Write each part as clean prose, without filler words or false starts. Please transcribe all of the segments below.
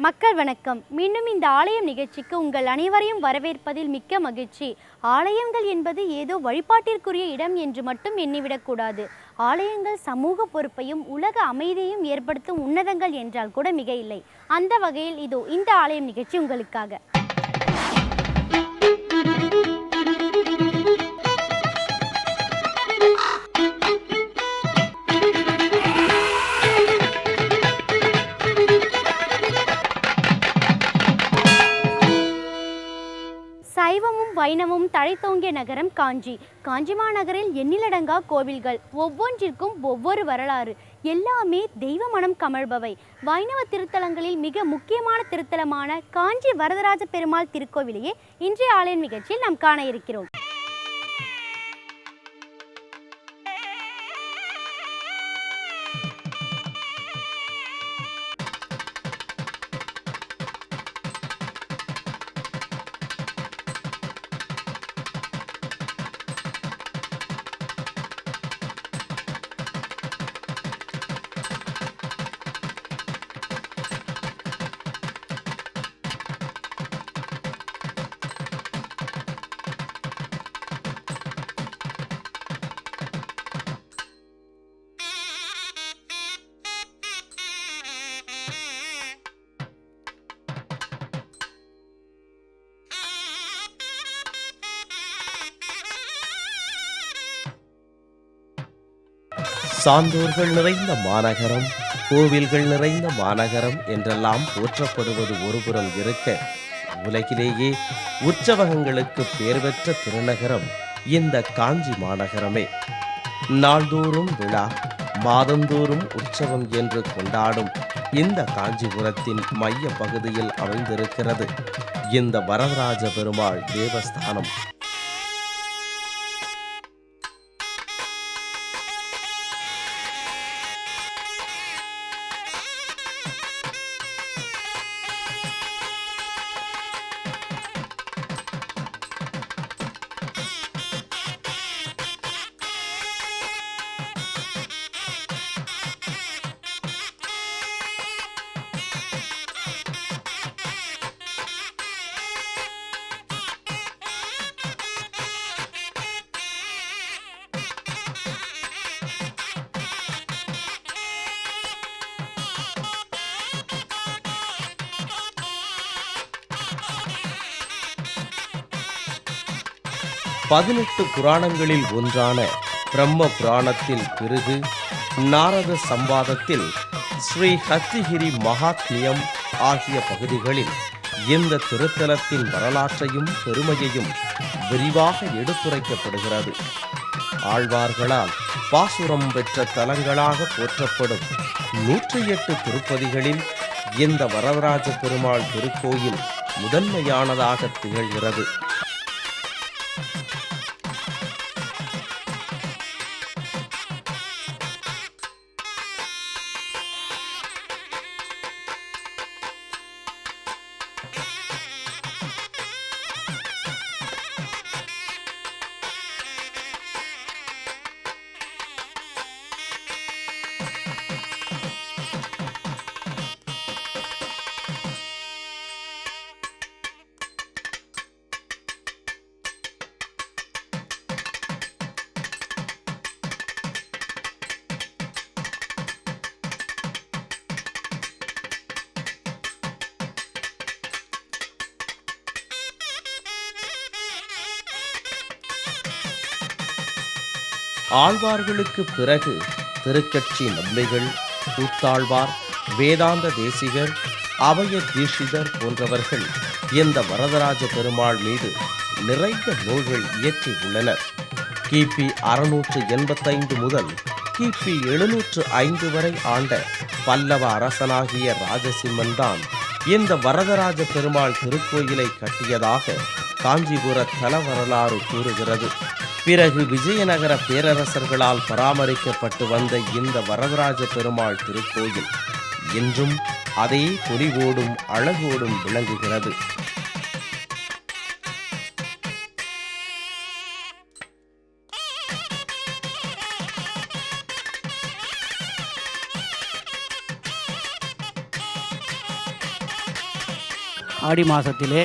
மக்கள் வணக்கம். மீண்டும் இந்த ஆலயம் நிகழ்ச்சிக்கு உங்கள் அனைவரையும் வரவேற்பதில் மிக்க மகிழ்ச்சி. ஆலயங்கள் என்பது ஏதோ வழிபாட்டிற்குரிய இடம் என்று மட்டும் எண்ணிவிடக்கூடாது. ஆலயங்கள் சமூக பொறுப்பையும் உலக அமைதியையும் ஏற்படுத்தும் உன்னதங்கள் என்றால் கூட மிக இல்லை. அந்த வகையில் இதோ இந்த ஆலயம் நிகழ்ச்சி உங்களுக்காக. சைவமும் வைணவமும் தழைத்தோங்கிய நகரம் காஞ்சி. காஞ்சி மாநகரில் எண்ணிலடங்கா கோவில்கள், ஒவ்வொன்றிற்கும் ஒவ்வொரு வரலாறு, எல்லாமே தெய்வ மனம் கமழ்பவை. வைணவ திருத்தலங்களில் மிக முக்கியமான திருத்தலமான காஞ்சி வரதராஜ பெருமாள் திருக்கோவிலையே இன்றைய ஆலயம் நிகழ்ச்சியில் நாம் காண இருக்கிறோம். சான்றோர்கள் நிறைந்த மாநகரம், கோவில்கள் நிறைந்த மாநகரம் என்றெல்லாம் போற்றப்படுவது ஒருபுறம் இருக்க, உலகிலேயே உற்சவகங்களுக்கு பெயர் பெற்ற திருநகரம் இந்த காஞ்சி மாநகரமே. நாள்தோறும் விழா, மாதந்தோறும் உற்சவம் என்று கொண்டாடும் இந்த காஞ்சிபுரத்தின் மைய பகுதியில் அமைந்திருக்கிறது இந்த வரதராஜ பெருமாள் தேவஸ்தானம். பதினெட்டு புராணங்களில் ஒன்றான பிரம்ம புராணத்தில் பிறகு நாரத சம்பாதத்தில் ஸ்ரீ ஹத்திகிரி மகாத்மியம் ஆகிய பகுதிகளில் இந்த திருத்தலத்தின் வரலாற்றையும் பெருமையையும் விரிவாக எடுத்துரைக்கப்படுகிறது. ஆழ்வார்களால் பாசுரம் பெற்ற தலங்களாக போற்றப்படும் 108 திருப்பதிகளில் இந்த வரதராஜ பெருமாள் திருக்கோயில் முதன்மையானதாக திகழ்கிறது. ஆழ்வார்களுக்கு பிறகு திருக்கட்சி நம்பிகள், கூத்தாழ்வார், வேதாந்த தேசிகர், அபய தீட்சிதர் போன்றவர்கள் இந்த வரதராஜ பெருமாள் மீது நிறைய நூல்கள் இயற்றியுள்ளனர். கிபி 685 முதல் கிபி 705 வரை ஆண்ட பல்லவ அரசனாகிய ராஜசிம்மன் தான் இந்த வரதராஜ பெருமாள் திருக்கோயிலை கட்டியதாக காஞ்சிபுர தல வரலாறு கூறுகிறது. பிறகு விஜயநகர பேரரசர்களால் பராமரிக்கப்பட்டு வந்த இந்த வரதராஜ பெருமாள் திருக்கோயில் இன்றும் அதே பொலிவோடும் அழகோடும் விளங்குகிறது. ஆடி மாதத்திலே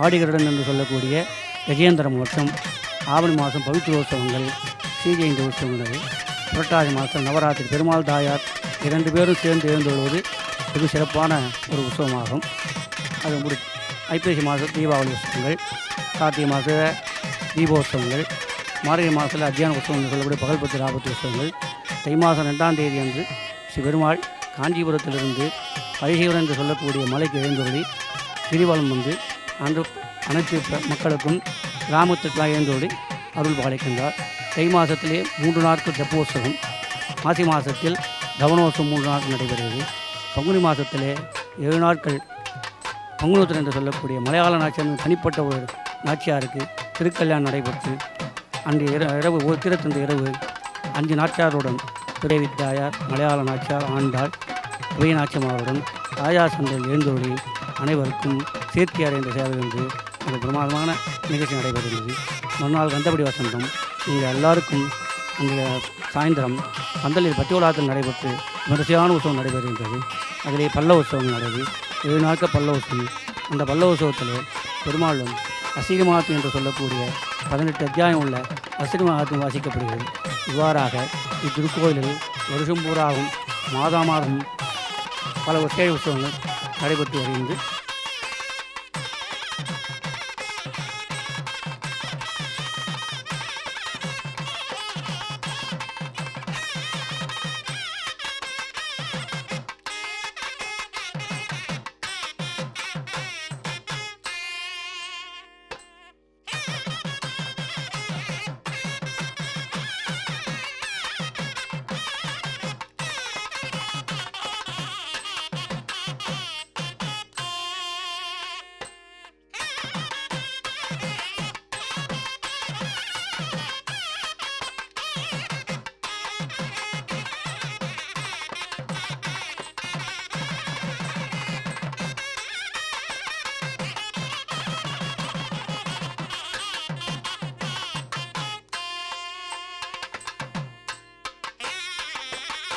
ஆடிகருடன் என்று சொல்லக்கூடிய கஜேந்திர மோட்சம், ஆவணி மாதம் பவித்ரோத்சவங்கள், ஸ்ரீஜெயந்தி உற்சவங்கள், புரட்டாதி மாதம் நவராத்திரி பெருமாள் தாயார் 2 பேரும் சேர்ந்து எழுந்துள்ளது வெகு சிறப்பான ஒரு உற்சவமாகும். அது ஐப்பசி மாதம் தீபாவளி உற்சவங்கள், கார்த்திகை மாத தீபோத்சவங்கள், மார்கழி மாதத்தில் அத்தியான உற்சவங்கள் சொல்லக்கூடிய பகல்பத்து ராபத்து உற்சவங்கள், தை மாதம் 2ஆம் தேதி அன்று ஸ்ரீ பெருமாள் காஞ்சிபுரத்திலிருந்து பரிசீவரன் என்று சொல்லக்கூடிய மலைக்கு எழுந்தொருளி கிரிவலம் வந்து அன்று அனைத்து மக்களுக்கும் கிராமத்திற்காக எழுந்தொருளி அருள் பாலிக்கின்றார். தை மாதத்திலே 3 நாட்கள் தெப்போற்சவம், மாசி மாதத்தில் கவனோற்சவம் 3 நாட்கள் நடைபெறுகிறது. பங்குனி மாதத்திலே 7 நாட்கள் பங்குனோத்திரம் என்று சொல்லக்கூடிய மலையாள நாச்சியார் தனிப்பட்ட ஒரு நாச்சியாருக்கு திருக்கல்யாணம் நடைபெற்று அன்று இரவு திருத்தந்த இரவு 5 நாச்சியாருடன் துறைவி தாயார், மலையாள நாச்சியார், ஆண்டாள், உபய நாச்சியமாருடன் தாயார் சந்தையில் எழுந்தொழி அனைவருக்கும் சேர்த்தியார் என்ற சேவை என்று ஒரு பிரமாதமான நிகழ்ச்சி நடைபெறுகிறது. மறுநாள் கந்தபடி வசந்தம் இங்கே எல்லாருக்கும் அங்கே சாயந்தரம் பந்தலில் பத்தியோலாத்தில் நடைபெற்று விமரிசையான உற்சவம் நடைபெறுகின்றது. அதிலே பல்ல உற்சவம் நடந்து 7 நாட்கள் பல்ல உற்சவம். அந்த பல்ல உற்சவத்தில் பெருமாளும் அசிரி மகாத்மியம் என்று சொல்லக்கூடிய 18 அத்தியாயம் உள்ள அசிரி மகாத்மியம் வாசிக்கப்படுகிறது. இவ்வாறாக இத்திருக்கோயிலில் வருஷம் பூராகவும் மாதம் பல ஒற்றை உற்சவங்கள் நடைபெற்று வருகின்றது.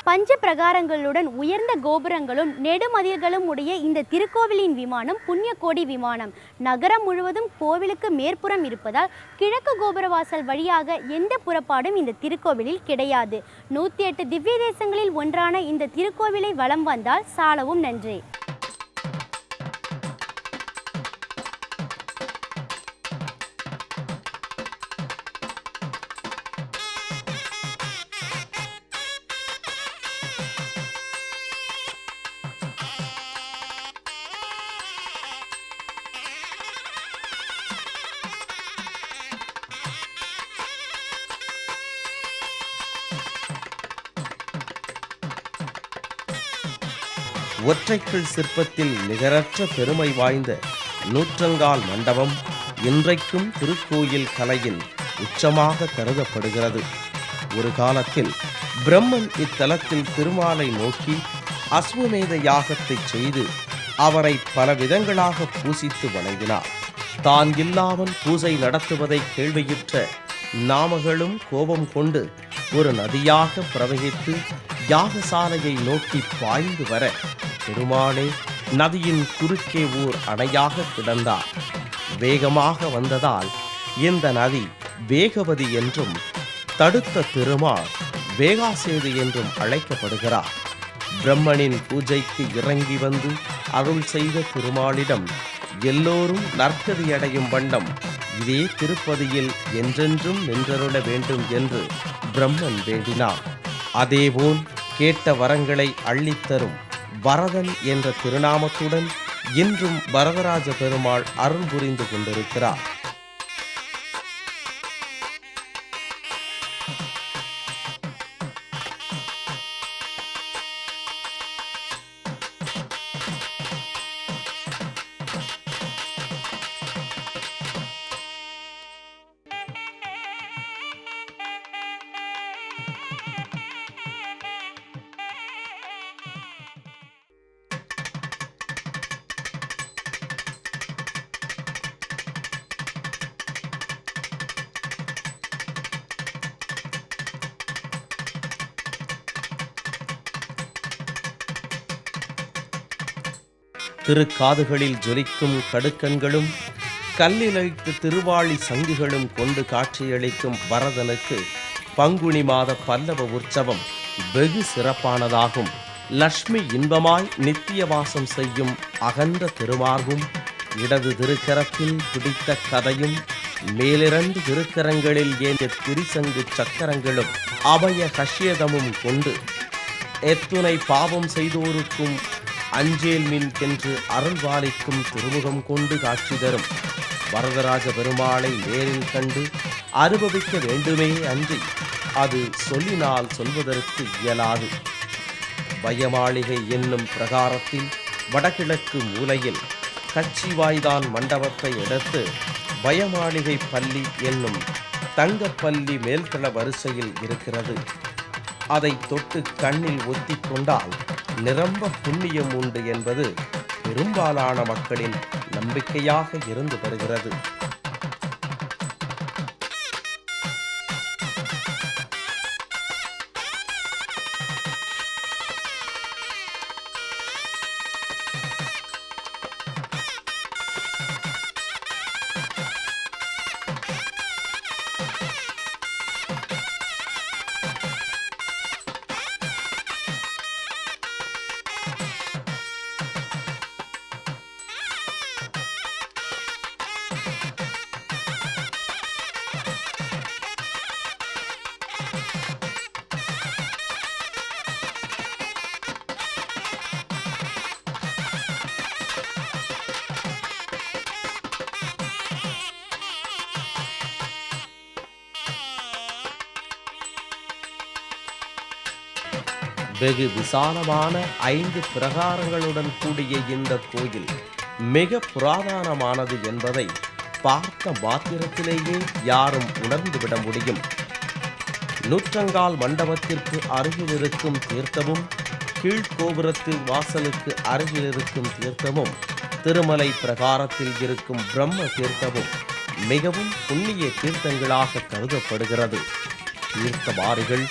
பஞ்ச பிரகாரங்களுடன் உயர்ந்த கோபுரங்களும் நெடுமதில்களும் உடைய இந்த திருக்கோவிலின் விமானம் புண்ணியகோடி விமானம். நகரம் முழுவதும் கோவிலுக்கு மேற்புறம் இருப்பதால் கிழக்கு கோபுரவாசல் வழியாக எந்த புறப்பாடும் இந்த திருக்கோவிலில் கிடையாது. 108 திவ்ய தேசங்களில் ஒன்றான இந்த திருக்கோவிலை வலம் வந்தால் சாலவும் நன்றே. ஒற்றைக்கல் சிற்பத்தில் நிகரற்ற பெருமை வாய்ந்த நூற்றங்கால் மண்டபம் இன்றைக்கும் திருக்கோயில் கலையின் உச்சமாக கருதப்படுகிறது. ஒரு காலத்தில் பிரம்மன் இத்தலத்தில் திருமாலை நோக்கி அஸ்வமேத யாகத்தை செய்து அவரை பல விதங்களாக பூசித்து வணங்கினார். தான் இல்லாமல் பூஜை நடத்துவதை கேள்வியுற்ற நாமகளும் கோபம் கொண்டு ஒரு நதியாக பிரவகித்து யாகசாலையை நோக்கி பாய்ந்து வர பெருமாளே நதியின் குறுக்கே ஓர் அணையாக கிடந்தார். வேகமாக வந்ததால் இந்த நதி வேகவதி என்றும் தடுத்த திருமால் வேகாசேது என்றும் அழைக்கப்படுகிறார். பிரம்மனின் பூஜைக்கு இறங்கி வந்து அருள் செய்த திருமாலிடம் எல்லோரும் நற்கதியடையும் வண்ணம் இதே திருப்பதியில் என்றென்றும் நின்றருள வேண்டும் என்று பிரம்மன் வேண்டினார். அதேபோல் கேட்ட வரங்களை அள்ளித்தரும் வரதன் என்ற திருநாமத்துடன் இன்றும் வரதராஜ பெருமாள் அருள் புரிந்து கொண்டிருக்கிறார். திருக்காதுகளில் ஜொலிக்கும் கடுக்கன்களும் கல்லிழைத்து திருவாளி சங்குகளும் கொண்டு காட்சியளிக்கும் வரதனுக்கு பங்குனி மாத பல்லவ உற்சவம் வெகு சிறப்பானதாகும். லக்ஷ்மி இன்பமாய் நித்திய வாசம் செய்யும் அகன்ற திருமார்பும் இடது திருக்கரத்தில் பிடித்த கதையும் மேலிரண்டு திருக்கரங்களில் ஏந்திய திரிசங்கு சக்கரங்களும் அபய கஷ்யதமும் கொண்டு எத்துணை பாவம் செய்தோருக்கும் அஞ்சேல் மின் என்று அருள்வாளிக்கும் திருமுகம் கொண்டு காட்சி தரும் வரதராஜ பெருமாளை நேரில் கண்டு அனுபவிக்க வேண்டுமே அன்றி அது சொல்லினால் சொல்வதற்கு இயலாது. பயமாளிகை என்னும் பிரகாரத்தில் வடகிழக்கு மூலையில் கச்சிவாய்தான் மண்டபத்தை எடுத்து பயமாளிகை பள்ளி என்னும் தங்கப்பள்ளி மேல்தள வரிசையில் இருக்கிறது. அதை தொட்டு கண்ணில் ஒத்திக் கொண்டால் நிரம்ப புண்ணியம் உண்டு என்பது பெரும்பாலான மக்களின் நம்பிக்கையாக இருந்து வருகிறது. வெகு விசாலமான 5 பிரகாரங்களுடன் கூடிய இந்த கோயில் மிக புராதனமானது என்பதை பார்த்த மாத்திரத்திலேயே யாரும் உணர்ந்துவிட முடியும். நூற்றங்கால் மண்டபத்திற்கு அருகில் இருக்கும் தீர்த்தமும் கீழ்கோபுரத்து வாசலுக்கு அருகில் இருக்கும் தீர்த்தமும் திருமலை பிரகாரத்தில் இருக்கும் பிரம்ம தீர்த்தமும் மிகவும் புண்ணிய தீர்த்தங்களாக கருதப்படுகிறது. தீர்த்தவாரிகள்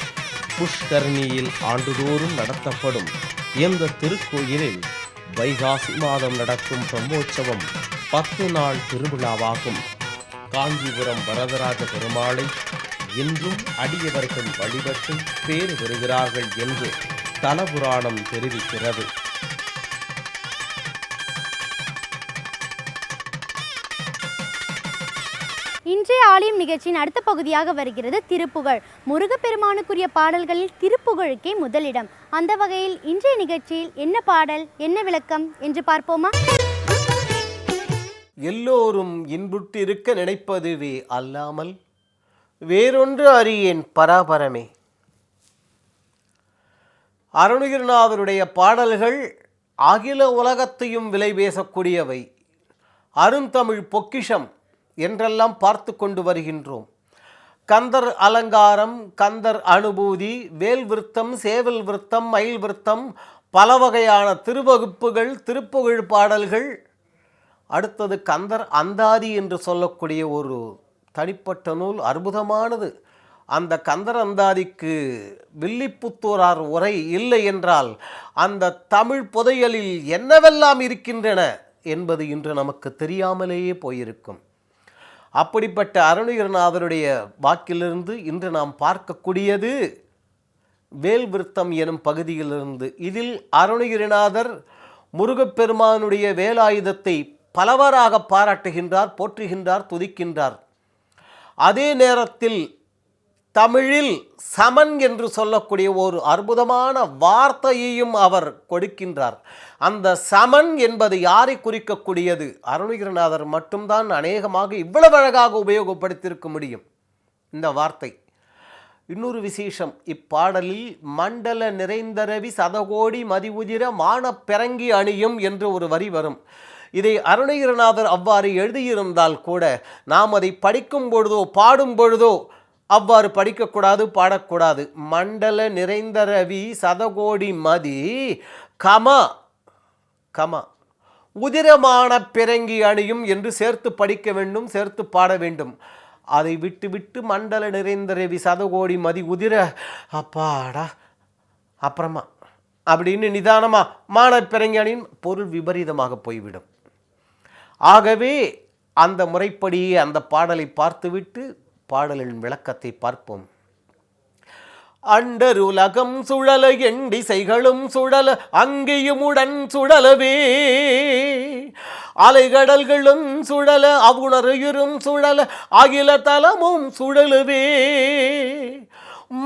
புஷ்கரணியில் ஆண்டுதோறும் நடத்தப்படும் இந்த திருக்கோயிலில் வைகாசி மாதம் நடக்கும் பிரம்மோற்சவம் 10 நாள் திருவிழாவாகும். காஞ்சிபுரம் வரதராஜ பெருமாளை இன்றும் அடியவர்கள் வழிபட்டு பேறு பெறுகிறார்கள் என்று தலபுராணம் தெரிவிக்கிறது. இன்றைய ஆலயம் நிகழ்ச்சியின் அடுத்த பகுதியாக வருகிறது திருப்புகழ். முருகப்பெருமானுக்குரிய பாடல்களில் திருப்புகழுக்கே முதலிடம். அந்த வகையில் இன்றைய நிகழ்ச்சியில் என்ன பாடல், என்ன விளக்கம் என்று பார்ப்போமா? எல்லோரும் இன்புற்றிருக்க நினைப்பதுவே அல்லாமல் வேறொன்று அறியேன் பராபரமே. அருணகிரிநாதருடைய பாடல்கள் அகில உலகத்தையும் விலை பேசக்கூடியவை, அருந்தமிழ் பொக்கிஷம் என்றெல்லாம் பார்த்து கொண்டு வருகின்றோம். கந்தர் அலங்காரம், கந்தர் அனுபூதி, வேல் விருத்தம், சேவல் விருத்தம், மயில் விருத்தம், பல வகையான திருவகுப்புகள், திருப்புகழ் பாடல்கள். அடுத்தது கந்தர் அந்தாதி என்று சொல்லக்கூடிய ஒரு தனிப்பட்ட நூல், அற்புதமானது. அந்த கந்தர் அந்தாதிக்கு வில்லிபுத்தூரார் உரை இல்லை என்றால் அந்த தமிழ் புதையலில் என்னவெல்லாம் இருக்கின்றன என்பது இன்று நமக்கு தெரியாமலேயே போயிருக்கும். அப்படிப்பட்ட அருணகிரிநாதருடைய வாக்கிலிருந்து இன்று நாம் பார்க்கக்கூடியது வேல் விருத்தம் எனும் பகுதியிலிருந்து. இதில் அருணகிரிநாதர் முருகப்பெருமானுடைய வேலாயுதத்தை பலவராக பாராட்டுகின்றார், போற்றுகின்றார், துதிக்கின்றார். அதே நேரத்தில் தமிழில் சமன் என்று சொல்லக்கூடிய ஒரு அற்புதமான வார்த்தையையும் அவர் கொடுக்கின்றார். அந்த சமன் என்பது யாரை குறிக்கக்கூடியது? அருணகிரிநாதர் மட்டும்தான் அநேகமாக இவ்வளவு அழகாக உபயோகப்படுத்தியிருக்க முடியும் இந்த வார்த்தை. இன்னொரு விசேஷம், இப்பாடலில் மண்டல நிறைந்தரவி சதகோடி மதிஉதிர மான பிறங்கி அணியும் என்று ஒரு வரி வரும். இதை அருணகிரிநாதர் அவ்வாறு எழுதியிருந்தால் கூட நாம் அதை படிக்கும் பொழுதோ பாடும் பொழுதோ அவ்வாறு படிக்கக்கூடாது, பாடக்கூடாது. மண்டல நிறைந்தரவி சதகோடி மதி கம கம உதிரமான பிறங்கி அணியும் என்று சேர்த்து படிக்க வேண்டும், சேர்த்து பாட வேண்டும். அதை விட்டு விட்டு மண்டல நிறைந்தரவி சதகோடி மதி உதிர அப்பாடா அப்புறமா அப்படின்னு நிதானமாக மானப்பிரஞனின் பொருள் விபரீதமாக போய்விடும். ஆகவே அந்த முறைப்படியே அந்த பாடலை பார்த்துவிட்டு பாடலின் விளக்கத்தை பார்ப்போம். அண்டருலகம் சுழல எண்டிசைகளும் சுழல அங்கேயுமுடன் சுழலவே அலைகடல்களும் சுழல அவுணரையுறும் சுழல அகில தலமும் சுழலவே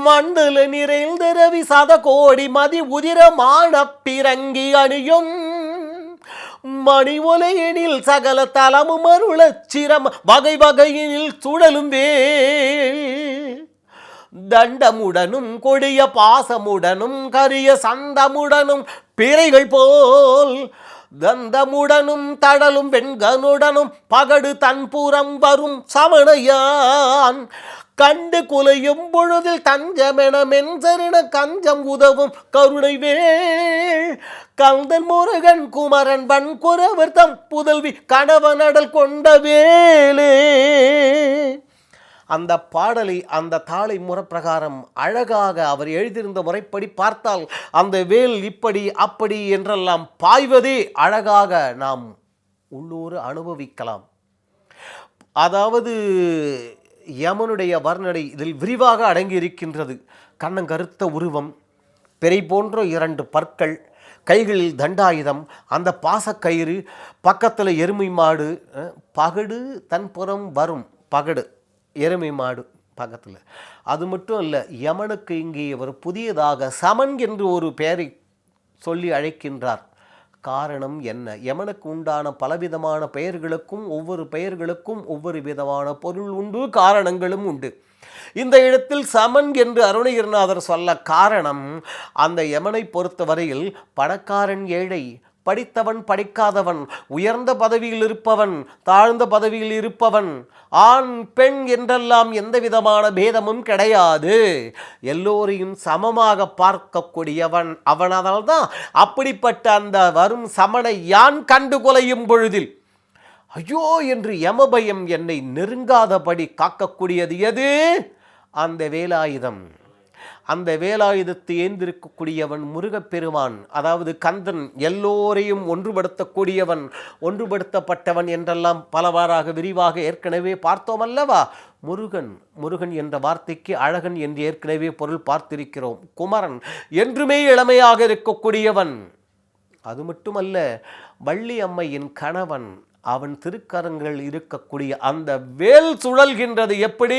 மண்டல நிறைந்தரவி சத கோடி மதி உதிரமான பிறங்கி அணியும் மணி ஒலையெனில் சகல தலமும் அருளச் சிரம் வகை வகையினில் சுழலும் வேல் தண்டமுடனும் கொடிய பாசமுடனும் கரிய சந்தமுடனும் பிறைகள் போல் தந்தமுடனும் தடலும் வெண்கனுடனும் பகடு தன்புறம் வரும் சமணையான் கண்டு குலையும் பொழுதில் தஞ்சமென மென்சரின கஞ்சம் உதவும் கருணை வேள் கந்தன் முருகன் குமரன் வன்குரவர் தம் புதல்வி கணவனடல் கொண்ட வேலே. அந்த பாடலை அந்த தாளை முறைப்பிரகாரம் அழகாக அவர் எழுதியிருந்த முறைப்படி பார்த்தால் அந்த வேல் இப்படி அப்படி என்றெல்லாம் பாய்வதே அழகாக நாம் உள்ளூர் அனுபவிக்கலாம். அதாவது யமனுடைய வர்ணனை இதில் விரிவாக அடங்கி இருக்கின்றது. கண்ணங்கருத்த உருவம், பிறை போன்ற 2 பற்கள், கைகளில் தண்டாயுதம், அந்த பாசக்கயிறு, பக்கத்தில் எருமை மாடு, பகடு தன்புறம் வரும் பகடு எருமை மாடு பக்கத்தில். அது மட்டும் இல்லை, யமனுக்கு இங்கே ஒரு புதியதாக சமன் என்று ஒரு பெயரை சொல்லி அழைக்கின்றார். காரணம் என்ன? யமனுக்கு உண்டான பலவிதமான பெயர்களுக்கும் ஒவ்வொரு பெயர்களுக்கும் ஒவ்வொரு விதமான பொருள் உண்டு, காரணங்களும் உண்டு. இந்த இடத்தில் சமன் என்று அருணகிரிநாதர் சொல்ல காரணம், அந்த யமனை பொறுத்தவரையில் பணக்காரன் ஏழை, படித்தவன் படிக்காதவன், உயர்ந்த பதவியில் இருப்பவன் தாழ்ந்த பதவியில் இருப்பவன், ஆண் பெண் என்றெல்லாம் எந்த விதமான பேதமும் கிடையாது. எல்லோரையும் சமமாக பார்க்கக்கூடியவன் அவன். அதனால்தான் அப்படிப்பட்ட அந்த வரும் சமனை யான் கண்டு கொலையும் பொழுதில் ஐயோ என்று யமபயம் என்னை நெருங்காதபடி காக்கக்கூடியது எது? அந்த வேலாயுதம். அந்த வேலாயுதத்தை ஏந்திருக்கக்கூடியவன் முருகப்பெருமான், அதாவது கந்தன், எல்லோரையும் ஒன்றுபடுத்தக்கூடியவன், ஒன்றுபடுத்தப்பட்டவன் என்றெல்லாம் பலவாறாக விரிவாக ஏற்கனவே பார்த்தோம் அல்லவா? முருகன் என்ற வார்த்தைக்கு அழகன் என்று ஏற்கனவே பொருள் பார்த்திருக்கிறோம். குமரன் என்றுமே இளமையாக இருக்கக்கூடியவன். அது மட்டுமல்ல, வள்ளி அம்மையின் கணவன், அவன் திருக்கரங்கள் இருக்கக்கூடிய அந்த வேல் சுழல்கின்றது. எப்படி?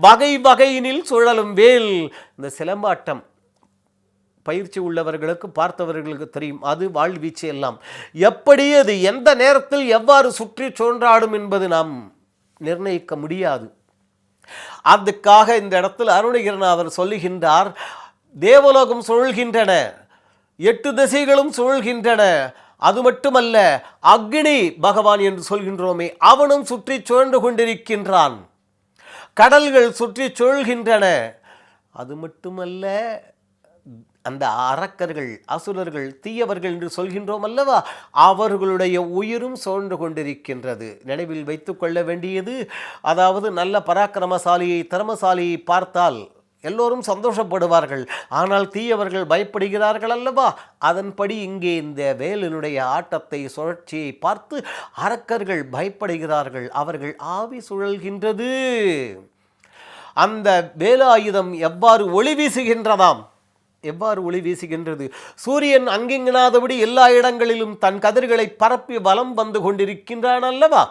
வகை வகையினில் சுழலும் வேல். இந்த சிலம்பாட்டம் பயிற்சி உள்ளவர்களுக்கு, பார்த்தவர்களுக்கு தெரியும். அது வாழ்வீச்சு எல்லாம் எப்படி, அது எந்த நேரத்தில் எவ்வாறு சுற்றி சுழன்றாடும் என்பது நாம் நிர்ணயிக்க முடியாது. அதுக்காக இந்த இடத்தில் அருணகிரிநாதர் சொல்லுகின்றார், தேவலோகம் சுழல்கின்றன, 8 திசைகளும் சுழல்கின்றன. அது மட்டுமல்ல, அக்னி பகவான் என்று சொல்கின்றோமே, அவனும் சுற்றி சுழன்று கொண்டிருக்கின்றான். கடல்கள் சுற்றி சுழல்கின்றன. அது மட்டுமல்ல, அந்த அரக்கர்கள், அசுரர்கள், தீயவர்கள் என்று சொல்கின்றோம் அல்லவா, அவர்களுடைய உயிரும் சுழன்று கொண்டிருக்கின்றது. நினைவில் வைத்து கொள்ள வேண்டியது, அதாவது நல்ல பராக்கிரமசாலியை, திறமசாலியை பார்த்தால் எல்லோரும் சந்தோஷப்படுவார்கள். ஆனால் தீயவர்கள் பயப்படுகிறார்கள் அல்லவா? அதன்படி இங்கே இந்த வேலினுடைய ஆட்டத்தை, சுழற்சியை பார்த்து அரக்கர்கள் பயப்படுகிறார்கள். அவர்கள் ஆவி சுழல்கின்றது. அந்த வேலாயுதம் எவ்வாறு ஒளி வீசுகின்றதாம், எவ்வாறு ஒளி வீசுகின்றது? சூரியன் அங்கிங்கனாதபடி எல்லா இடங்களிலும் தன் கதிர்களை பரப்பி வலம் வந்து கொண்டிருக்கின்றான் அல்லவா?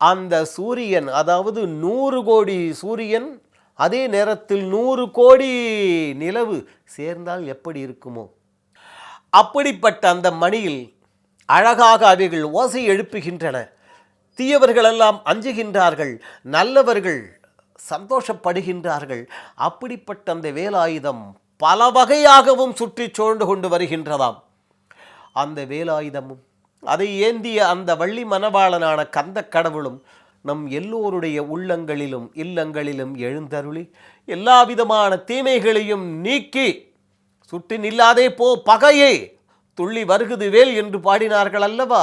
அந்த சூரியன், அதாவது 100 கோடி சூரியன், அதே நேரத்தில் 100 கோடி நிலவு சேர்ந்தால் எப்படி இருக்குமோ, அப்படிப்பட்ட அந்த மணியில் அழகாக அவைகள் ஓசை எழுப்புகின்றன. தீயவர்களெல்லாம் அஞ்சுகின்றார்கள், நல்லவர்கள் சந்தோஷப்படுகின்றார்கள். அப்படிப்பட்ட அந்த வேலாயுதம் பல வகையாகவும் சுற்றி சூழ்ந்து கொண்டு வருகின்றதாம். அந்த வேலாயுதமும் அதை ஏந்திய அந்த வள்ளி மணவாளனான கந்த கடவுளும் நம் எல்லோருடைய உள்ளங்களிலும் இல்லங்களிலும் எழுந்தருளி எல்லா விதமான தீமைகளையும் நீக்கி சுட்டி நில்லாதே போ பகையே துள்ளி வருகுது வேல் என்று பாடினார்கள் அல்லவா?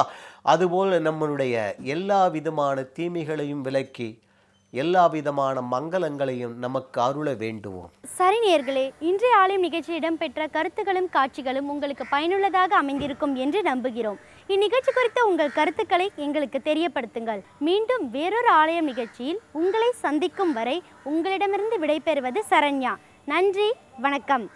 அதுபோல் நம்மளுடைய எல்லா விதமான தீமைகளையும் விலக்கி எல்லா விதமான மங்களங்களையும் நமக்கு அருள வேண்டுவோம். சரி நேயர்களே, இன்றைய ஆலயம் நிகழ்ச்சியில் இடம்பெற்ற கருத்துக்களும் காட்சிகளும் உங்களுக்கு பயனுள்ளதாக அமைந்திருக்கும் என்று நம்புகிறோம். இந்நிகழ்ச்சி குறித்த உங்கள் கருத்துக்களை எங்களுக்கு தெரியப்படுத்துங்கள். மீண்டும் வேறொரு ஆலயம் நிகழ்ச்சியில் உங்களை சந்திக்கும் வரை உங்களிடமிருந்து விடைபெறுவது சரண்யா. நன்றி, வணக்கம்.